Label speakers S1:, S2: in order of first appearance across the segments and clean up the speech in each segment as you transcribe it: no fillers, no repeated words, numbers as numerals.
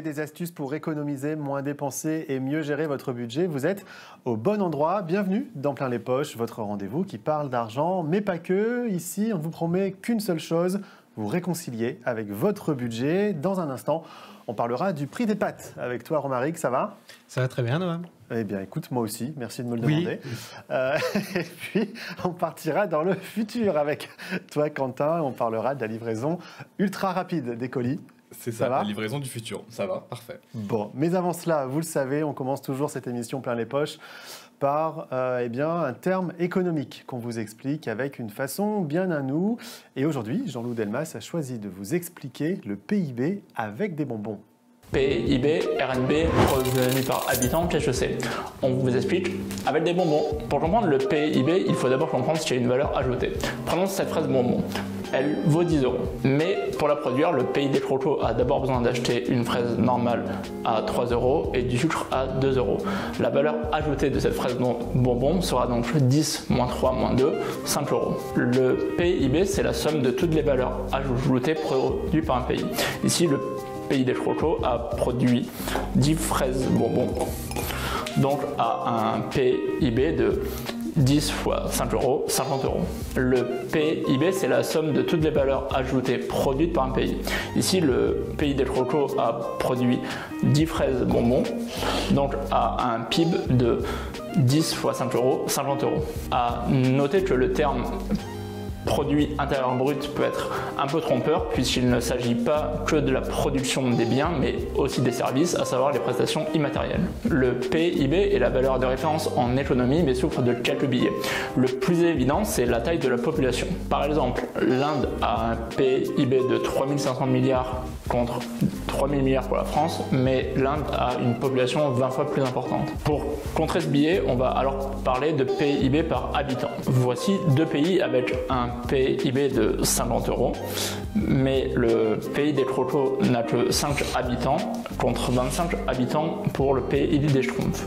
S1: avez des astuces pour économiser, moins dépenser et mieux gérer votre budget, vous êtes au bon endroit. Bienvenue dans Plein les Poches, votre rendez-vous qui parle d'argent, mais pas que. Ici, on ne vous promet qu'une seule chose, vous réconcilier avec votre budget. Dans un instant, on parlera du prix des pâtes. Avec toi, Romaric, ça va ?
S2: Ça va très bien, Noam.
S1: Eh bien, écoute, moi aussi, merci de me le demander. Et puis, on partira dans le futur avec toi, Quentin. On parlera de la livraison ultra rapide des colis.
S3: C'est ça, la livraison du futur. Ça va, parfait.
S1: Bon, mais avant cela, vous le savez, on commence toujours cette émission Plein les Poches par un terme économique qu'on vous explique avec une façon bien à nous. Et aujourd'hui, Jean-Loup Delmas a choisi de vous expliquer le PIB avec des bonbons.
S4: PIB, RNB, revenu par habitant, qu'est-ce. On vous explique avec des bonbons. Pour comprendre le PIB, il faut d'abord comprendre ce qu'il y a une valeur ajoutée. Prenons cette fraise bonbon. Elle vaut 10 €. Mais pour la produire, le pays des crocos a d'abord besoin d'acheter une fraise normale à 3 € et du sucre à 2 €. La valeur ajoutée de cette fraise bonbon sera donc 10 moins 3 moins 2, 5 €. Le PIB, c'est la somme de toutes les valeurs ajoutées produites par un pays. Ici, le pays des crocos a produit 10 fraises bonbons, donc a un PIB de 10 fois 5 €, 50 €. Le PIB, c'est la somme de toutes les valeurs ajoutées produites par un pays. Ici, le pays des crocos a produit 10 fraises bonbons, donc a un PIB de 10 fois 5 €, 50 €. À noter que le terme produit intérieur brut peut être un peu trompeur puisqu'il ne s'agit pas que de la production des biens mais aussi des services, à savoir les prestations immatérielles. Le PIB est la valeur de référence en économie mais souffre de quelques biais. Le plus évident, c'est la taille de la population. Par exemple, l'Inde a un PIB de 3500 milliards contre 3000 milliards pour la France, mais l'Inde a une population 20 fois plus importante. Pour contrer ce biais, on va alors parler de PIB par habitant. Voici deux pays avec un PIB de 50 €, mais le pays des crocos n'a que 5 habitants contre 25 habitants pour le pays des Schtroumpfs.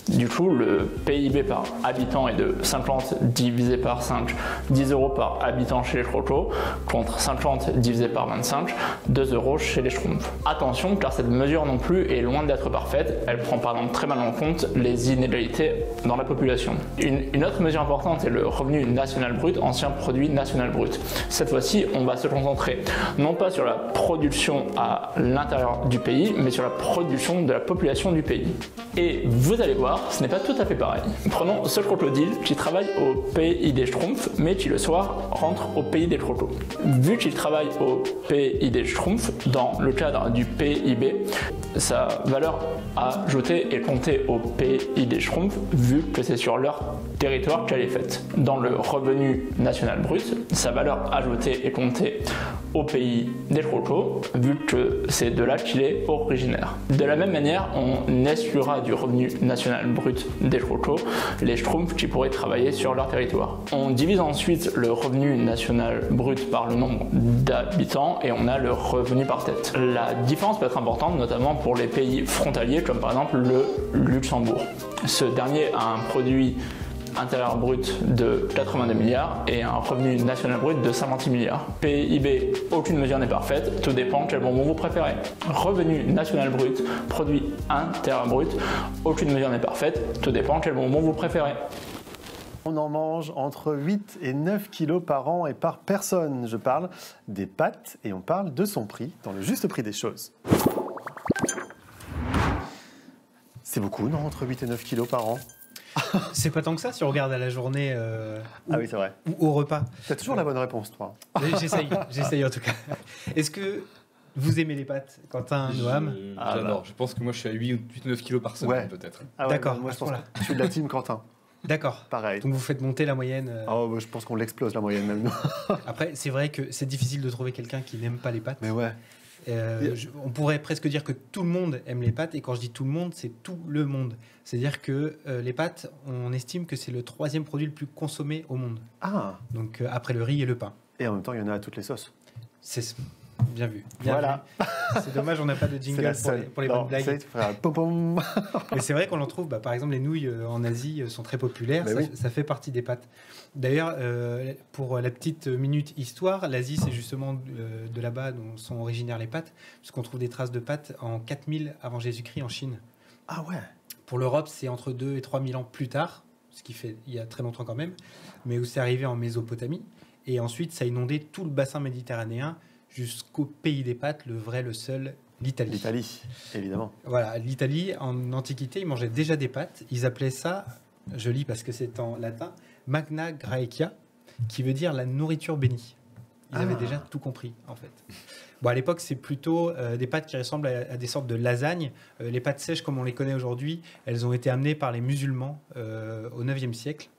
S4: Du coup, le PIB par habitant est de 50 divisé par 5, 10 € par habitant chez les crocos, contre 50 divisé par 25, 2 € chez les Schtroumpfs. Attention, car cette mesure non plus est loin d'être parfaite, elle prend par exemple très mal en compte les inégalités dans la population. Une autre mesure importante est le revenu national brut, ancien produit national brut. Cette fois-ci, on va se concentrer non pas sur la production à l'intérieur du pays, mais sur la production de la population du pays. Et vous allez voir, ce n'est pas tout à fait pareil. Prenons ce crocodile qui travaille au pays des Schtroumpfs, mais qui le soir rentre au pays des crocos. Vu qu'il travaille au pays des Schtroumpfs, dans le cadre du PIB, sa valeur ajoutée est comptée au pays des Schtroumpfs, vu que c'est sur leur territoire qu'elle est faite. Dans le revenu national brut, sa valeur ajoutée est comptée au pays des crocos, vu que c'est de là qu'il est originaire. De la même manière, on exclura du revenu national brut des crocos les Schtroumpfs qui pourraient travailler sur leur territoire. On divise ensuite le revenu national brut par le nombre d'habitants et on a le revenu par tête. La différence peut être importante, notamment pour les pays frontaliers, comme par exemple le Luxembourg. Ce dernier a un produit intérieur brut de 82 milliards et un revenu national brut de 56 milliards. PIB, aucune mesure n'est parfaite, tout dépend quel bonbon vous préférez. Revenu national brut, produit intérieur brut, aucune mesure n'est parfaite, tout dépend quel bonbon vous préférez.
S1: On en mange entre 8 et 9 kilos par an et par personne. Je parle des pâtes et on parle de son prix dans le juste prix des choses. C'est beaucoup, non, entre 8 et 9 kilos par an?
S2: C'est pas tant que ça si on regarde à la journée
S1: ah oui, c'est vrai.
S2: Ou au repas.
S1: Tu as toujours la bonne réponse, toi.
S2: J'essaye en tout cas. Est-ce que vous aimez les pâtes, Quentin, Noam?
S3: J'adore. Je pense que moi je suis à 8 ou 9 kilos par semaine peut-être.
S1: Ah ouais,
S2: d'accord.
S1: Moi je pense que je suis de la team Quentin.
S2: D'accord.
S1: Pareil.
S2: Donc vous faites monter la moyenne.
S1: Oh, bah, je pense qu'on l'explose la moyenne même.
S2: Après, c'est vrai que c'est difficile de trouver quelqu'un qui n'aime pas les pâtes.
S1: Mais ouais.
S2: On pourrait presque dire que tout le monde aime les pâtes, et quand je dis tout le monde, c'est tout le monde. C'est-à-dire que les pâtes, on estime que c'est le 3e produit le plus consommé au monde.
S1: Ah.
S2: Donc après le riz et le pain.
S1: Et en même temps, il y en a à toutes les sauces.
S2: Bien vu. Bien
S1: Voilà.
S2: vu. C'est dommage, on n'a pas de
S1: C'est
S2: jingle
S1: la
S2: pour
S1: seule.
S2: les bonnes blagues.
S1: Ça, tu feras pom pom.
S2: Mais c'est vrai qu'on en trouve, par exemple, les nouilles en Asie sont très populaires,
S1: Mais oui.
S2: ça fait partie des pâtes. D'ailleurs, pour la petite minute histoire, l'Asie, c'est justement de là-bas dont sont originaires les pâtes, puisqu'on trouve des traces de pâtes en 4000 avant Jésus-Christ en Chine.
S1: Ah ouais.
S2: Pour l'Europe, c'est entre 2 et 3000 ans plus tard, ce qui fait il y a très longtemps quand même, mais où c'est arrivé en Mésopotamie. Et ensuite, ça a inondé tout le bassin méditerranéen jusqu'au pays des pâtes, le vrai, le seul, l'Italie.
S1: L'Italie, évidemment.
S2: Voilà, l'Italie, en Antiquité, ils mangeaient déjà des pâtes. Ils appelaient ça, je lis parce que c'est en latin, magna graecia, qui veut dire la nourriture bénie. Ils avaient déjà tout compris, en fait. Bon, à l'époque, c'est plutôt des pâtes qui ressemblent à des sortes de lasagnes. Les pâtes sèches, comme on les connaît aujourd'hui, elles ont été amenées par les musulmans au IXe siècle.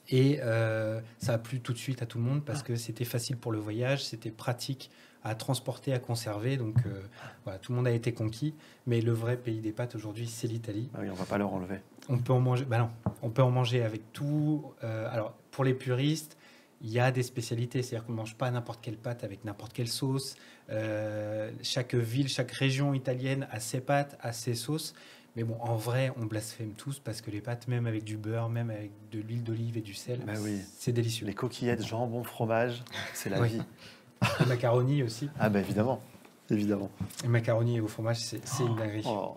S2: Et ça a plu tout de suite à tout le monde parce que c'était facile pour le voyage, c'était pratique à transporter, à conserver. Donc voilà, tout le monde a été conquis. Mais le vrai pays des pâtes aujourd'hui, c'est l'Italie.
S1: Ah oui, on va pas leur enlever.
S2: On peut en manger. Non, on peut en manger avec tout. Alors pour les puristes, il y a des spécialités, c'est-à-dire qu'on ne mange pas n'importe quelle pâte avec n'importe quelle sauce. Chaque ville, chaque région italienne a ses pâtes, a ses sauces. Mais bon, en vrai, on blasphème tous parce que les pâtes, même avec du beurre, même avec de l'huile d'olive et du sel,
S1: oui.
S2: c'est délicieux.
S1: Les coquillettes, jambon, fromage, c'est la
S2: Oui.
S1: vie.
S2: Les macaronis aussi.
S1: Ah ben évidemment, évidemment.
S2: Les macaronis au fromage, c'est une dinguerie.
S1: Oh.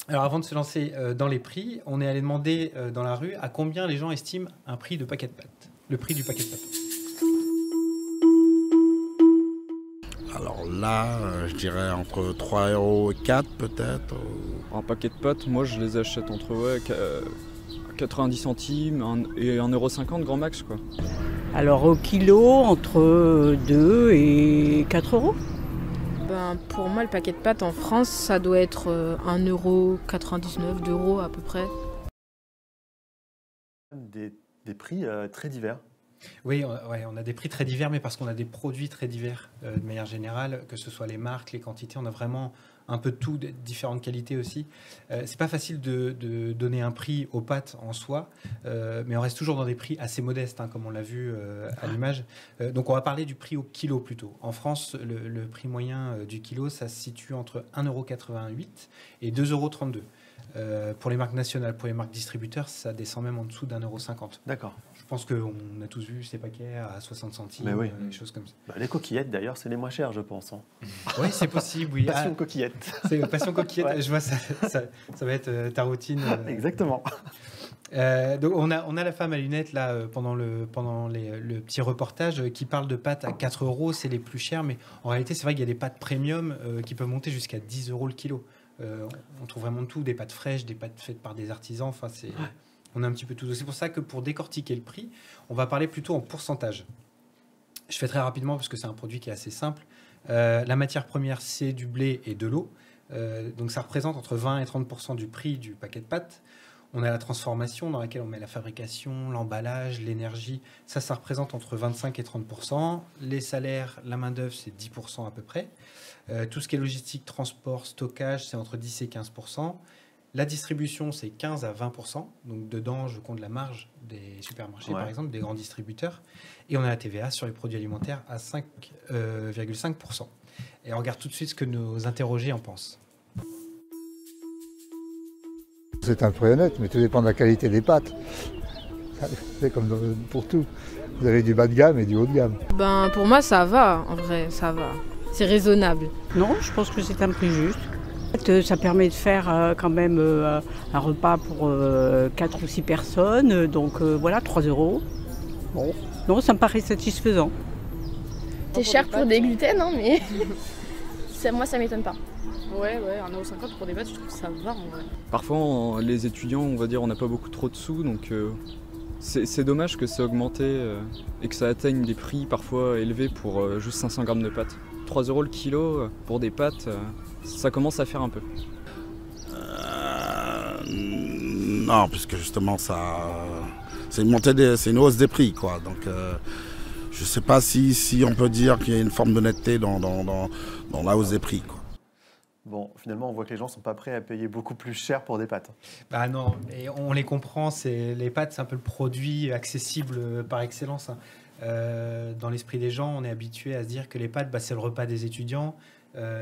S2: Alors avant de se lancer dans les prix, on est allé demander dans la rue à combien les gens estiment un prix de paquet de pâtes. Le prix du paquet de pâtes.
S5: Alors là, je dirais entre 3 € et 4 peut-être.
S6: Un paquet de pâtes, moi je les achète entre 90 centimes et 1,50 € grand max, quoi.
S7: Alors au kilo, entre 2 et 4 euros.
S8: Pour moi, le paquet de pâtes en France, ça doit être 1,99 €, 2 € à peu près.
S1: Des prix très divers.
S2: Oui, on a des prix très divers, mais parce qu'on a des produits très divers de manière générale, que ce soit les marques, les quantités, on a vraiment un peu de tout, de différentes qualités aussi. C'est pas facile de donner un prix aux pâtes en soi, mais on reste toujours dans des prix assez modestes, comme on l'a vu à l'image. Donc on va parler du prix au kilo plutôt. En France, le prix moyen du kilo, ça se situe entre 1,88 € et 2,32 €. Pour les marques nationales, pour les marques distributeurs, ça descend même en dessous d'1,50 €.
S1: D'accord.
S2: Je pense qu'on a tous vu ces paquets à 60 centimes,
S1: Mais oui.
S2: des choses comme ça.
S1: Bah, les coquillettes, d'ailleurs, c'est les moins chers, je pense. Hein.
S2: Oui, c'est possible, oui.
S1: Passion coquillette.
S2: C'est passion coquillette.
S1: Ouais.
S2: Je vois, ça va être ta routine.
S1: Exactement.
S2: Donc on a la femme à lunettes là pendant le petit reportage qui parle de pâtes à 4 €, c'est les plus chères, mais en réalité c'est vrai qu'il y a des pâtes premium qui peuvent monter jusqu'à 10 € le kilo. On trouve vraiment de tout, des pâtes fraîches, des pâtes faites par des artisans. Enfin, on a un petit peu tout. C'est pour ça que pour décortiquer le prix, on va parler plutôt en pourcentage. Je fais très rapidement parce que c'est un produit qui est assez simple. La matière première, c'est du blé et de l'eau. Donc ça représente entre 20 et 30% du prix du paquet de pâtes. On a la transformation dans laquelle on met la fabrication, l'emballage, l'énergie. Ça représente entre 25 et 30%. Les salaires, la main-d'œuvre, c'est 10% à peu près. Tout ce qui est logistique, transport, stockage, c'est entre 10 et 15%. La distribution, c'est 15 à 20%. Donc dedans, je compte la marge des supermarchés, par exemple, des grands distributeurs. Et on a la TVA sur les produits alimentaires à 5,5%. Et on regarde tout de suite ce que nos interrogés en pensent.
S9: C'est un prix honnête, mais tout dépend de la qualité des pâtes. C'est comme pour tout. Vous avez du bas de gamme et du haut de gamme.
S8: Pour moi, ça va, en vrai, ça va. C'est raisonnable.
S7: Non, je pense que c'est un prix juste. Ça permet de faire quand même un repas pour 4 ou 6 personnes. Donc voilà, 3 €. Bon, non, ça me paraît satisfaisant.
S10: C'est cher pour des gluten, hein, mais moi, ça m'étonne pas.
S11: Ouais, 1,50 € pour des pâtes, je trouve que ça va en vrai.
S6: Parfois, les étudiants, on va dire, on n'a pas beaucoup trop de sous, donc c'est dommage que ça augmente et que ça atteigne des prix parfois élevés pour juste 500 grammes de pâtes. 3 € le kilo pour des pâtes, ça commence à faire un peu.
S5: Non, puisque justement, c'est une hausse des prix, quoi. Donc, je ne sais pas si on peut dire qu'il y a une forme d'honnêteté dans la hausse des prix, quoi.
S1: Bon, finalement, on voit que les gens ne sont pas prêts à payer beaucoup plus cher pour des pâtes.
S2: Bah non, et on les comprend. Les pâtes, c'est un peu le produit accessible par excellence. Dans l'esprit des gens, on est habitué à se dire que les pâtes, c'est le repas des étudiants,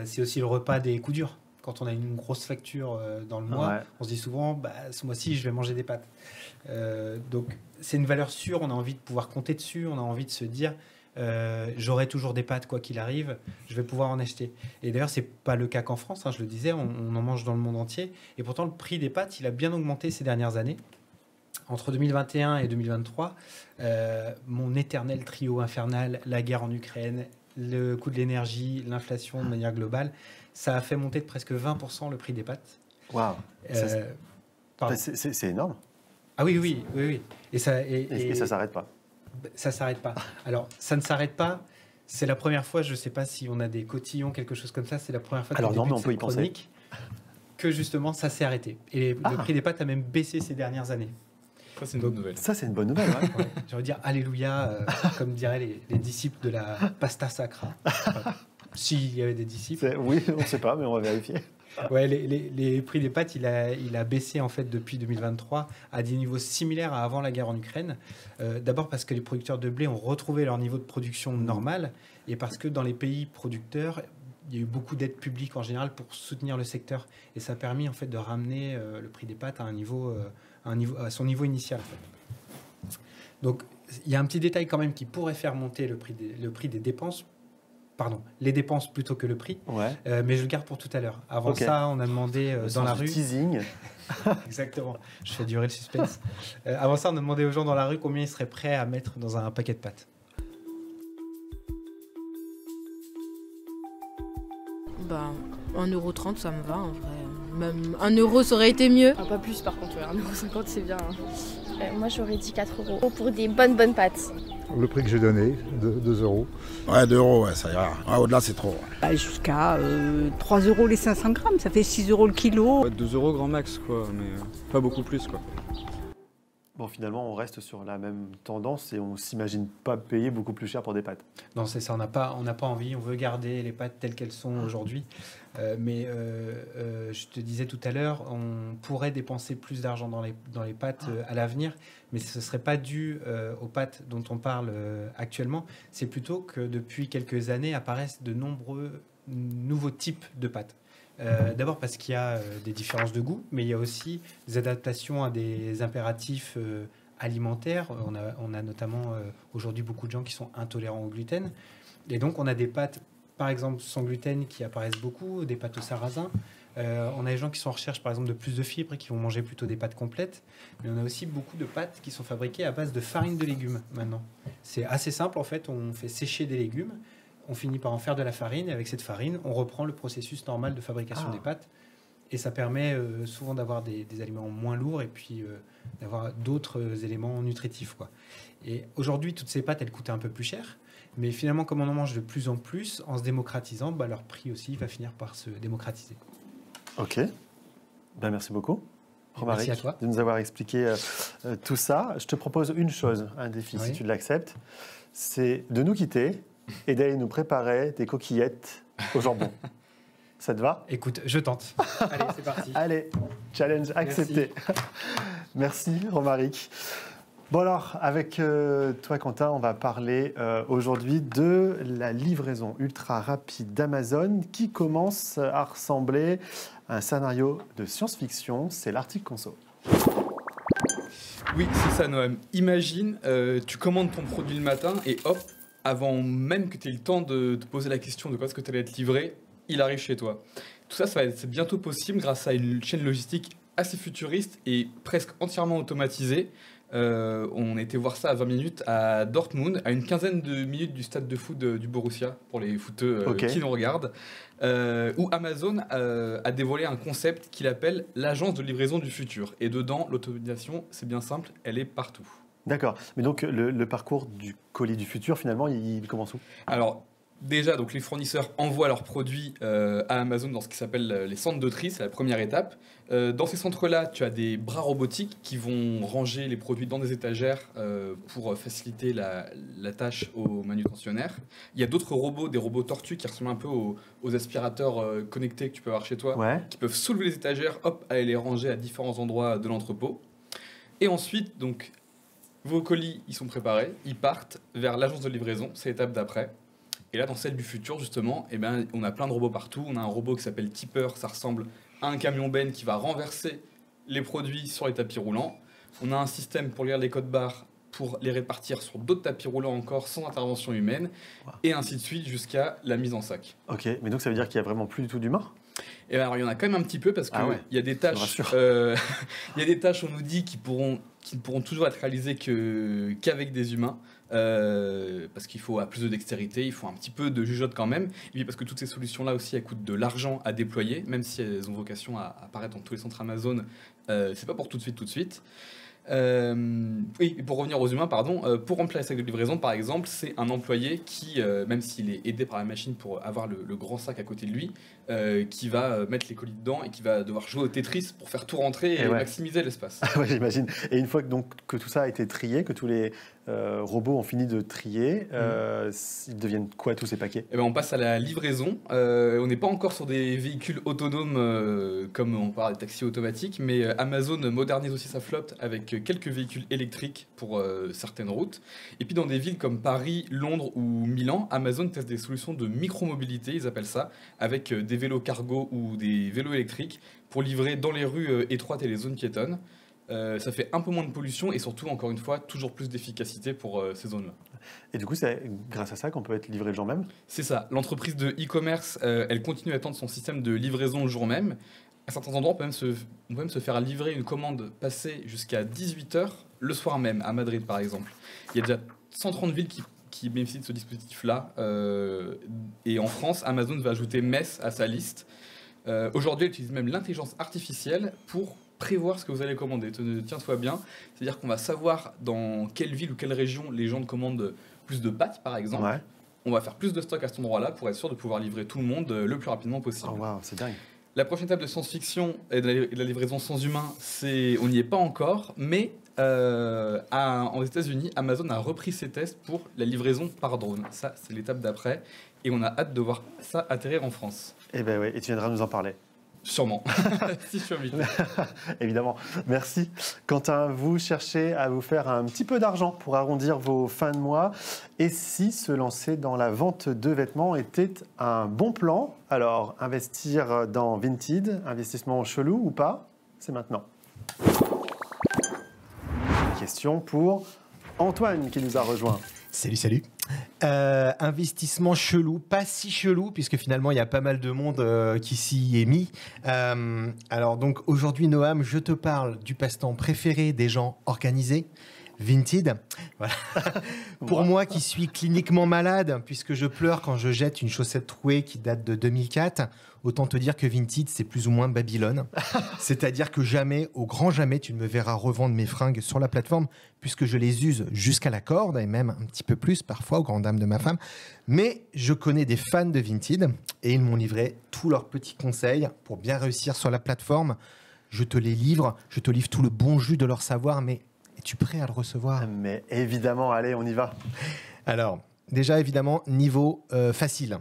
S2: c'est aussi le repas des coups durs. Quand on a une grosse facture dans le mois, on se dit souvent, ce mois-ci, je vais manger des pâtes. Donc, c'est une valeur sûre, on a envie de pouvoir compter dessus, on a envie de se dire, j'aurai toujours des pâtes quoi qu'il arrive, je vais pouvoir en acheter. Et d'ailleurs, c'est pas le cas qu'en France, je le disais, on en mange dans le monde entier. Et pourtant, le prix des pâtes, il a bien augmenté ces dernières années. Entre 2021 et 2023, mon éternel trio infernal, la guerre en Ukraine, le coût de l'énergie, l'inflation de manière globale, ça a fait monter de presque 20% le prix des pâtes.
S1: Waouh, c'est énorme.
S2: Ah oui. Et ça
S1: s'arrête pas.
S2: Ça s'arrête pas. Alors, ça ne s'arrête pas. C'est la première fois, je ne sais pas si on a des cotillons, quelque chose comme ça, c'est la première fois
S1: on peut y penser
S2: que justement ça s'est arrêté. Et le prix des pâtes a même baissé ces dernières années.
S3: Ça, c'est une bonne nouvelle.
S1: Ça, c'est une bonne nouvelle.
S2: Ouais. J'ai envie de dire Alléluia, comme diraient les disciples de la pasta sacra. Enfin, s'il y avait des disciples.
S1: Oui, on ne sait pas, mais on va vérifier.
S2: Ouais, les prix des pâtes, il a baissé en fait depuis 2023 à des niveaux similaires à avant la guerre en Ukraine. D'abord parce que les producteurs de blé ont retrouvé leur niveau de production normal et parce que dans les pays producteurs, il y a eu beaucoup d'aides publiques en général pour soutenir le secteur et ça a permis en fait de ramener le prix des pâtes à à son niveau initial. En fait. Donc il y a un petit détail quand même qui pourrait faire monter le prix des dépenses. Pardon, les dépenses plutôt que le prix, mais je le garde pour tout à l'heure. Avant ça, on a demandé dans la rue...
S1: teasing.
S2: Exactement, je fais durer le suspense. Avant ça, on a demandé aux gens dans la rue combien ils seraient prêts à mettre dans un paquet de pâtes.
S8: Bah, 1,30 €, ça me va en vrai. Même 1 €, ça aurait été mieux.
S11: Ah, pas plus par contre, 1,50 € c'est bien.
S10: Moi j'aurais dit 4 € pour des bonnes pâtes.
S9: Le prix que j'ai donné, 2 €.
S5: Ouais, 2 €, ça ira. Au-delà, c'est trop.
S7: Jusqu'à 3 € les 500 grammes, ça fait 6 € le kilo.
S6: 2 € grand max, quoi, mais pas beaucoup plus, quoi.
S1: Bon, finalement, on reste sur la même tendance et on ne s'imagine pas payer beaucoup plus cher pour des pâtes.
S2: Non, c'est ça, on n'a pas envie, on veut garder les pâtes telles qu'elles sont aujourd'hui. Mais je te disais tout à l'heure, on pourrait dépenser plus d'argent dans les pâtes à l'avenir, mais ce ne serait pas dû aux pâtes dont on parle actuellement. C'est plutôt que depuis quelques années apparaissent de nombreux nouveaux types de pâtes. D'abord parce qu'il y a des différences de goût, mais il y a aussi des adaptations à des impératifs alimentaires. On a notamment aujourd'hui beaucoup de gens qui sont intolérants au gluten. Et donc on a des pâtes, par exemple sans gluten, qui apparaissent beaucoup, des pâtes au sarrasin. On a des gens qui sont en recherche par exemple de plus de fibres et qui vont manger plutôt des pâtes complètes. Mais on a aussi beaucoup de pâtes qui sont fabriquées à base de farine de légumes maintenant. C'est assez simple en fait, on fait sécher des légumes. On finit par en faire de la farine et avec cette farine, on reprend le processus normal de fabrication des pâtes et ça permet souvent d'avoir des aliments moins lourds et puis d'avoir d'autres éléments nutritifs, quoi. Et aujourd'hui, toutes ces pâtes, elles coûtaient un peu plus cher, mais finalement, comme on en mange de plus en plus, en se démocratisant, leur prix aussi va finir par se démocratiser.
S1: Ok, merci beaucoup. Romaric,
S2: merci à toi
S1: de nous avoir expliqué tout ça. Je te propose une chose, un défi, si tu l'acceptes, c'est de nous quitter et d'aller nous préparer des coquillettes au jambon. Ça te va ?
S2: Écoute, je tente. Allez, c'est parti.
S1: Allez, challenge accepté. Merci Romaric. Bon alors, avec toi Quentin, on va parler aujourd'hui de la livraison ultra rapide d'Amazon qui commence à ressembler à un scénario de science-fiction. C'est l'article conso.
S3: Oui, c'est ça Noam. Imagine, tu commandes ton produit le matin et hop, avant même que tu aies le temps de te poser la question de quoi est-ce que tu allais être livré, il arrive chez toi. Tout ça, c'est bientôt possible grâce à une chaîne logistique assez futuriste et presque entièrement automatisée. On a été voir ça à 20 minutes à Dortmund, à une quinzaine de minutes du stade de foot du Borussia, pour les footeux qui nous regardent, où Amazon a dévoilé un concept qu'il appelle l'agence de livraison du futur. Et dedans, l'automatisation, c'est bien simple, elle est partout.
S1: D'accord. Mais donc, le parcours du colis du futur, finalement, il commence où ?
S3: Alors, déjà, donc, les fournisseurs envoient leurs produits à Amazon dans ce qui s'appelle les centres de tri, c'est la première étape. Dans ces centres-là, tu as des bras robotiques qui vont ranger les produits dans des étagères pour faciliter la tâche aux manutentionnaires. Il y a d'autres robots, des robots tortues qui ressemblent un peu aux aspirateurs connectés que tu peux avoir chez toi, qui peuvent soulever les étagères, hop, aller les ranger à différents endroits de l'entrepôt. Et ensuite, donc, Vos colis, ils sont préparés, ils partent vers l'agence de livraison, c'est l'étape d'après. Et là, dans celle du futur, justement, eh ben, on a plein de robots partout. On a un robot qui s'appelle Tipper, ça ressemble à un camion Ben qui va renverser les produits sur les tapis roulants. On a un système pour lire les codes barres, pour les répartir sur d'autres tapis roulants encore sans intervention humaine, et ainsi de suite jusqu'à la mise en sac.
S1: Ok, mais donc ça veut dire qu'il n'y a vraiment plus du tout d'humain ?
S3: Et alors, il y en a quand même un petit peu parce qu'il y a des tâches, il y a des tâches, on nous dit, qui ne pourront toujours être réalisées qu'avec des humains. Parce qu'il faut plus de dextérité, il faut un petit peu de jugeote quand même, et puis parce que toutes ces solutions-là aussi, elles coûtent de l'argent à déployer, même si elles ont vocation à apparaître dans tous les centres Amazon, c'est pas pour tout de suite. Oui, pour revenir aux humains, pour remplir les sacs de livraison, par exemple, c'est un employé qui, même s'il est aidé par la machine pour avoir le grand sac à côté de lui, qui va mettre les colis dedans et qui va devoir jouer au Tetris pour faire tout rentrer et maximiser l'espace.
S1: Ouais, j'imagine. Et une fois que tout ça a été trié, que tous les robots ont fini de trier, ils deviennent quoi tous ces paquets ?
S3: On passe à la livraison. On n'est pas encore sur des véhicules autonomes comme on parle des taxis automatiques, mais Amazon modernise aussi sa flotte avec quelques véhicules électriques pour certaines routes. Et puis dans des villes comme Paris, Londres ou Milan, Amazon teste des solutions de micromobilité, ils appellent ça, avec des vélos cargo ou des vélos électriques pour livrer dans les rues étroites et les zones piétonnes. Ça fait un peu moins de pollution et surtout, encore une fois, toujours plus d'efficacité pour ces zones-là.
S1: Et du coup, c'est grâce à ça qu'on peut être livré le jour même ?
S3: C'est ça. L'entreprise de e-commerce, elle continue à étendre son système de livraison le jour même. À certains endroits, on peut même se faire livrer une commande passée jusqu'à 18h le soir même, à Madrid par exemple. Il y a déjà 130 villes qui bénéficient de ce dispositif-là. Et en France, Amazon va ajouter Metz à sa liste. Aujourd'hui, elle utilise même l'intelligence artificielle pour prévoir ce que vous allez commander. Tiens-toi bien. C'est-à-dire qu'on va savoir dans quelle ville ou quelle région les gens commandent plus de pâtes, par exemple. Ouais. On va faire plus de stock à cet endroit-là pour être sûr de pouvoir livrer tout le monde le plus rapidement possible.
S1: Oh wow, c'est dingue.
S3: La prochaine étape de science-fiction et de la livraison sans humain, on n'y est pas encore, mais aux États-Unis, Amazon a repris ses tests pour la livraison par drone. Ça, c'est l'étape d'après, et on a hâte de voir ça atterrir en France.
S1: Eh ben oui, et tu viendras nous en parler.
S3: Sûrement, si je suis invité.
S1: Évidemment, merci. Quentin, vous cherchez à vous faire un petit peu d'argent pour arrondir vos fins de mois. Et si se lancer dans la vente de vêtements était un bon plan, alors investir dans Vinted, investissement chelou ou pas, c'est maintenant. Question pour Antoine qui nous a rejoint.
S12: Salut. Investissement chelou, pas si chelou, puisque finalement il y a pas mal de monde qui s'y est mis. Alors donc aujourd'hui Noam, je te parle du passe-temps préféré des gens organisés, Vinted. Voilà. Pour moi qui suis cliniquement malade, puisque je pleure quand je jette une chaussette trouée qui date de 2004, autant te dire que Vinted, c'est plus ou moins Babylone. C'est-à-dire que jamais, au grand jamais, tu ne me verras revendre mes fringues sur la plateforme, puisque je les use jusqu'à la corde, et même un petit peu plus parfois, aux grandes dames de ma femme. Mais je connais des fans de Vinted, et ils m'ont livré tous leurs petits conseils pour bien réussir sur la plateforme. Je te les livre, je te livre tout le bon jus de leur savoir, mais es-tu prêt à le recevoir ?
S1: Mais évidemment, allez, on y va.
S12: Alors, déjà, évidemment, niveau facile.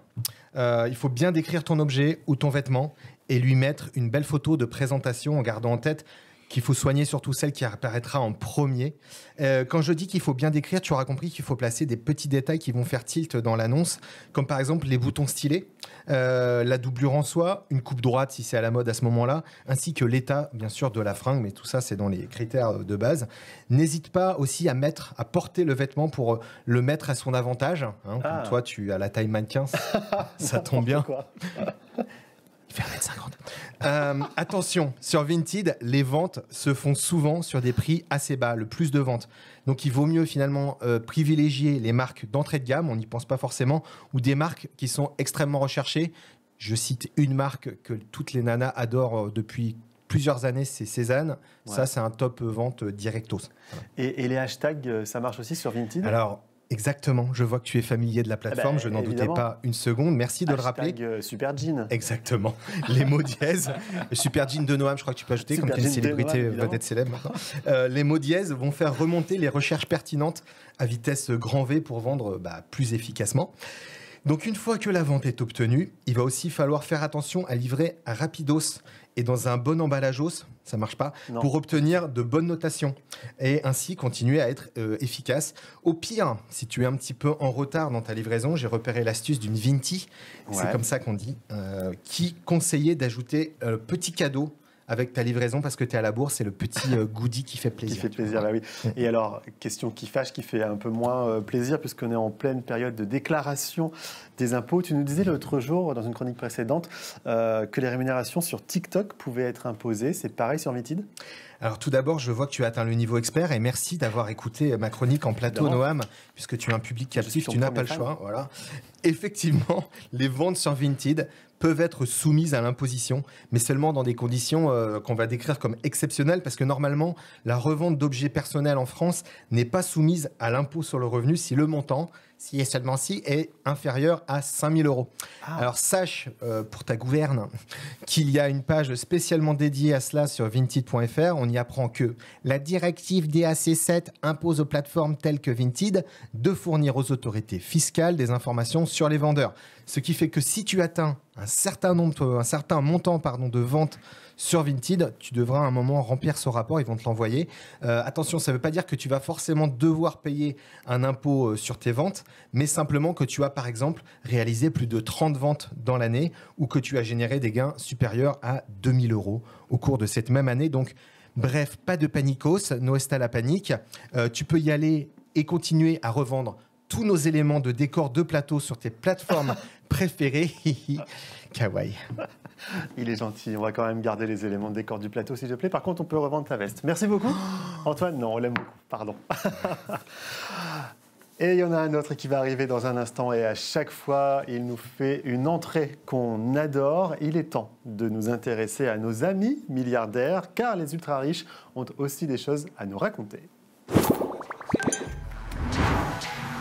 S12: Il faut bien décrire ton objet ou ton vêtement et lui mettre une belle photo de présentation en gardant en tête qu'il faut soigner surtout celle qui apparaîtra en premier. Quand je dis qu'il faut bien décrire, tu auras compris qu'il faut placer des petits détails qui vont faire tilt dans l'annonce, comme par exemple les boutons stylés, la doublure en soie, une coupe droite si c'est à la mode à ce moment-là, ainsi que l'état, bien sûr, de la fringue, mais tout ça, c'est dans les critères de base. N'hésite pas aussi à porter le vêtement pour le mettre à son avantage. Hein, comme toi, tu as la taille mannequin, ça tombe bien. Il fait 1m50. Attention, sur Vinted, les ventes se font souvent sur des prix assez bas, le plus de ventes. Donc il vaut mieux finalement privilégier les marques d'entrée de gamme, on n'y pense pas forcément, ou des marques qui sont extrêmement recherchées. Je cite une marque que toutes les nanas adorent depuis plusieurs années, c'est Cézanne. Ouais. Ça, c'est un top vente directos. Voilà.
S1: Et les hashtags, ça marche aussi sur Vinted ?
S12: Alors, exactement, je vois que tu es familier de la plateforme, je n'en doutais pas une seconde, merci de le rappeler.
S1: Super Jean.
S12: Exactement, les mots dièses, Super Jean de Noam, je crois que tu peux ajouter, comme tu es une célébrité vedette célèbre maintenant. Les mots dièses vont faire remonter les recherches pertinentes à vitesse grand V pour vendre plus efficacement. Donc une fois que la vente est obtenue, il va aussi falloir faire attention à livrer rapidos et dans un bon emballageos, ça marche pas, pour obtenir de bonnes notations. et ainsi continuer à être efficace. Au pire, si tu es un petit peu en retard dans ta livraison, j'ai repéré l'astuce d'une Vinti, c'est comme ça qu'on dit, qui conseillait d'ajouter petit cadeau avec ta livraison parce que tu es à la bourse, c'est le petit goodie qui fait plaisir.
S1: Qui fait plaisir, là oui. Et alors, question qui fâche, qui fait un peu moins plaisir, puisqu'on est en pleine période de déclaration des impôts. Tu nous disais l'autre jour, dans une chronique précédente, que les rémunérations sur TikTok pouvaient être imposées. C'est pareil sur Vinted ?
S12: Alors tout d'abord, je vois que tu as atteint le niveau expert et merci d'avoir écouté ma chronique en plateau, Noam, puisque tu es un public captif, tu n'as pas le choix. Voilà. Effectivement, les ventes sur Vinted peuvent être soumises à l'imposition, mais seulement dans des conditions qu'on va décrire comme exceptionnelles, parce que normalement, la revente d'objets personnels en France n'est pas soumise à l'impôt sur le revenu si le montant, si et seulement si, est inférieur à 5 000 €. Alors sache, pour ta gouverne, qu'il y a une page spécialement dédiée à cela sur Vinted.fr. On y apprend que la directive DAC7 impose aux plateformes telles que Vinted de fournir aux autorités fiscales des informations sur les vendeurs. Ce qui fait que si tu atteins un certain montant de ventes sur Vinted, tu devras à un moment remplir ce rapport, ils vont te l'envoyer. Attention, ça ne veut pas dire que tu vas forcément devoir payer un impôt sur tes ventes, mais simplement que tu as par exemple réalisé plus de 30 ventes dans l'année ou que tu as généré des gains supérieurs à 2 000 € au cours de cette même année. Donc bref, pas de panicos, no está la panique. Tu peux y aller et continuer à revendre tous nos éléments de décor de plateau sur tes plateformes préférées. Kawaii.
S1: Il est gentil. On va quand même garder les éléments de décor du plateau, s'il te plaît. Par contre, on peut revendre ta veste. Merci beaucoup. Antoine, non, on l'aime beaucoup. Pardon. Et il y en a un autre qui va arriver dans un instant et à chaque fois, il nous fait une entrée qu'on adore. Il est temps de nous intéresser à nos amis milliardaires, car les ultra-riches ont aussi des choses à nous raconter.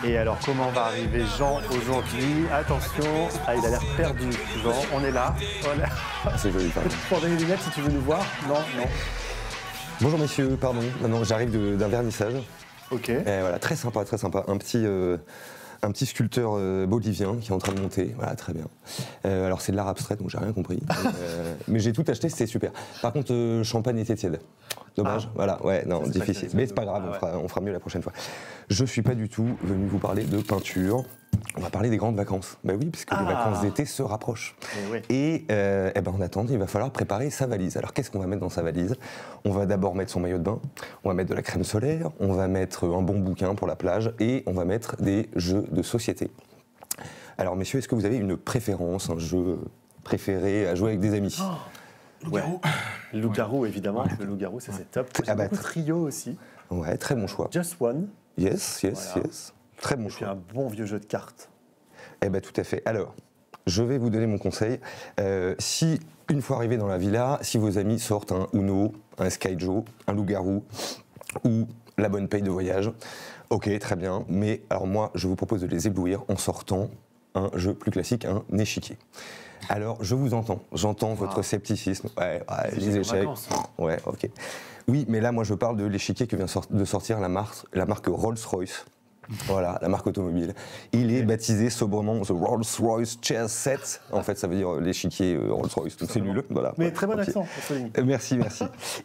S1: Et alors, comment va arriver Jean aujourd'hui? Attention, il a l'air perdu, Jean. On est là.
S13: C'est joli, pardon.
S1: Pour donner des lunettes, si tu veux nous voir. Non.
S13: Bonjour messieurs, pardon. Non, j'arrive d'un vernissage.
S1: Ok.
S13: Et voilà, très sympa, très sympa. Un petit sculpteur bolivien qui est en train de monter. Voilà, très bien. Alors, c'est de l'art abstrait, donc j'ai rien compris. Mais j'ai tout acheté, c'était super. Par contre, champagne était tiède. Dommage. Voilà, ouais, non, difficile. Mais c'est pas grave, on fera mieux la prochaine fois. Je suis pas du tout venu vous parler de peinture. On va parler des grandes vacances. Ben oui, puisque les vacances d'été se rapprochent. Et en attendant, il va falloir préparer sa valise. Alors, qu'est-ce qu'on va mettre dans sa valise? On va d'abord mettre son maillot de bain, on va mettre de la crème solaire, on va mettre un bon bouquin pour la plage et on va mettre des jeux de société. Alors, messieurs, est-ce que vous avez une préférence, un jeu préféré à jouer avec des amis?
S1: Loup-garou. Loup-garou, évidemment. Le loup-garou, ça c'est top. Trio aussi.
S13: Ouais, très bon choix.
S1: Just One.
S13: Yes. Très bon choix.
S1: Un bon vieux jeu de cartes.
S13: Tout à fait. Alors, je vais vous donner mon conseil. Si, une fois arrivé dans la villa, si vos amis sortent un Uno, un Skyjo, un loup-garou ou la bonne paye de voyage, ok, très bien. Mais alors moi, je vous propose de les éblouir en sortant un jeu plus classique, un échiquier. Alors, je vous entends. J'entends votre scepticisme. Les échecs. Ouais, ok. Oui, mais là, moi, je parle de l'échiquier que vient de sortir la marque Rolls-Royce. Voilà, la marque automobile. Il est baptisé sobrement The Rolls-Royce Chess Set. En fait, ça veut dire l'échiquier Rolls-Royce. Donc c'est nul. Voilà.
S1: Mais très bon accent.
S13: Merci.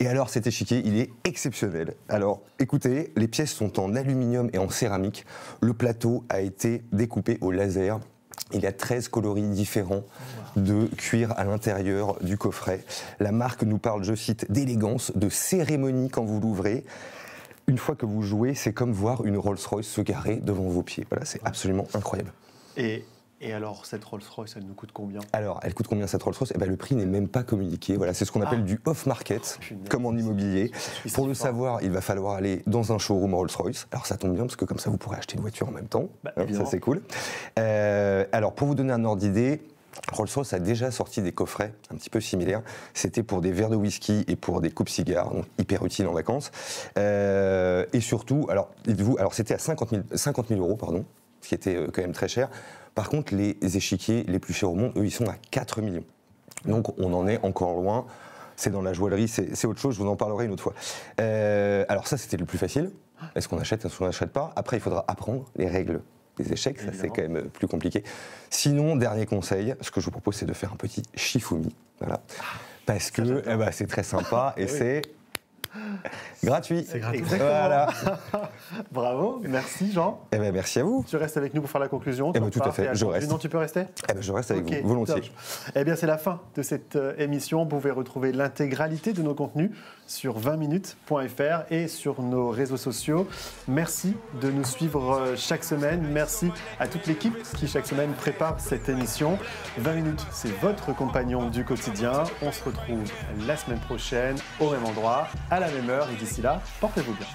S13: Et alors, cet échiquier, il est exceptionnel. Alors, écoutez, les pièces sont en aluminium et en céramique. Le plateau a été découpé au laser. Il y a 13 coloris différents de cuir à l'intérieur du coffret. La marque nous parle, je cite, d'élégance, de cérémonie quand vous l'ouvrez. Une fois que vous jouez, c'est comme voir une Rolls-Royce se garer devant vos pieds. Voilà, c'est absolument incroyable. Et alors, cette Rolls-Royce, elle nous coûte combien? Alors, elle coûte combien cette Rolls-Royce? Le prix n'est même pas communiqué. Voilà, c'est ce qu'on appelle du off-market, comme en immobilier. Pour le savoir, il va falloir aller dans un showroom Rolls-Royce. Alors, ça tombe bien, parce que comme ça, vous pourrez acheter une voiture en même temps. Ça, c'est cool. Alors, pour vous donner un ordre d'idée, Rolls-Royce a déjà sorti des coffrets un petit peu similaires. C'était pour des verres de whisky et pour des coupes cigares, donc hyper utile en vacances. Et surtout, alors c'était à 50 000 €, pardon, ce qui était quand même très cher. Par contre, les échiquiers les plus chers au monde, eux, ils sont à 4 millions. Donc on en est encore loin. C'est dans la joaillerie, c'est autre chose, je vous en parlerai une autre fois. Alors ça, c'était le plus facile. Est-ce qu'on achète, est-ce qu'on n'achète pas? Après, il faudra apprendre les règles des échecs, ça c'est quand même plus compliqué. Sinon, dernier conseil, ce que je vous propose, c'est de faire un petit Shifumi. Voilà. Parce que c'est très sympa et c'est Gratuit.
S1: C'est gratuit.
S13: Voilà.
S1: Bravo, merci Jean.
S13: Eh ben, merci à vous.
S1: Tu restes avec nous pour faire la conclusion.
S13: Eh ben, tout à fait, je reste.
S1: Non, tu peux rester.
S13: Eh ben, je reste avec
S1: Ok,
S13: vous, volontiers.
S1: top. Eh bien, c'est la fin de cette émission. Vous pouvez retrouver l'intégralité de nos contenus sur 20minutes.fr et sur nos réseaux sociaux. Merci de nous suivre chaque semaine. Merci à toute l'équipe qui, chaque semaine, prépare cette émission. 20 minutes, c'est votre compagnon du quotidien. On se retrouve la semaine prochaine, au même endroit, à la même heure. Et d'ici là, portez-vous bien.